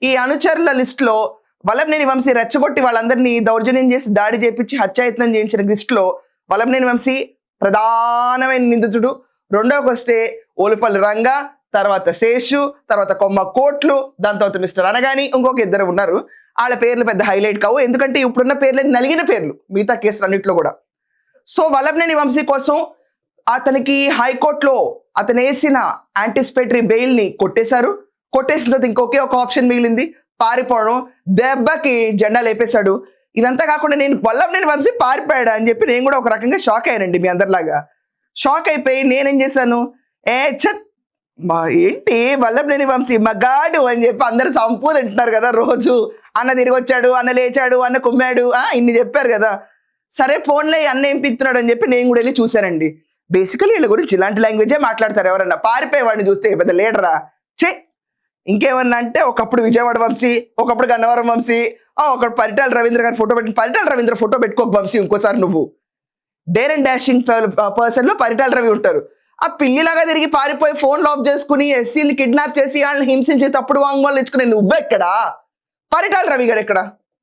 ఈ అనుచరుల లిస్ట్ లో వల్లభనేని వంశీ రెచ్చగొట్టి వాళ్ళందరినీ దౌర్జన్యం చేసి దాడి చేపించి హత్యాయత్నం చేయించిన లిస్ట్ లో వల్లభనేని వంశీ ప్రధానమైన నిందితుడు. రెండోకి వస్తే ఓలుపల్లి రంగ, తర్వాత శేషు, తర్వాత కొమ్మ కోట్లు, దాని తర్వాత మిస్టర్ అనగాని, ఇంకొక ఇద్దరు ఉన్నారు. వాళ్ళ పేర్లు పెద్ద హైలైట్ కావు, ఎందుకంటే ఇప్పుడున్న పేర్లు నలిగిన పేర్లు మిగతా కేసులు అన్నింటిలో కూడా. సో వల్లభనేని వంశీ కోసం అతనికి హైకోర్టులో అతను వేసిన యాంటిసిపేటరీ బెయిల్ ని కొట్టేశారు. కొట్టేసిన తర్వాత ఇంకొకే ఒక ఆప్షన్ మిగిలింది, పారిపోవడం. దెబ్బకి జెండా లేపేశాడు. ఇదంతా కాకుండా నేను వల్లభనేని వంశీ పారిపోయాడు అని చెప్పి నేను కూడా ఒక రకంగా షాక్ అయ్యానండి. మీ అందరిలాగా షాక్ అయిపోయి నేనేం చేశాను, ఏంటి వల్లభనేని వంశీ మగాడు అని చెప్పి అందరు సంపూ తింటున్నారు కదా రోజు. అన్న తిరిగి వచ్చాడు, అన్న లేచాడు, అన్న కుమ్మాడు, ఇన్ని చెప్పారు కదా. సరే ఫోన్లో అన్న ఏం పిస్తున్నాడు అని చెప్పి నేను కూడా వెళ్ళి చూశానండి. బేసికలీ వీళ్ళ గురించి ఇలాంటి లాంగ్వేజే మాట్లాడతారు. ఎవరన్నా పారిపోయేవాడిని చూస్తే పెద్ద లీడరా చే. ఇంకేమన్నా అంటే ఒకప్పుడు విజయవాడ వంశీ, ఒకప్పుడు గన్నవరం వంశీ, ఒకప్పుడు పరిటాల రవీంద్ర గారి ఫోటో పెట్టి పరిటాల రవీంద్ర ఫోటో పెట్టుకోక వంశీ ఇంకోసారి నువ్వు. డేర్ అండ్ డాషింగ్ పర్సన్ లో పరిటాల రవి ఉంటారు. ఆ పిల్లిలాగా తిరిగి పారిపోయి ఫోన్ లాక్ చేసుకుని ఎస్సీని కిడ్నాప్ చేసి వాళ్ళని హింసించి తప్పుడు వాంగ్మూలాలు ఇచ్చుకునే నువ్వెక్కడా? పరిటాల రవి గారు ఎక్కడ?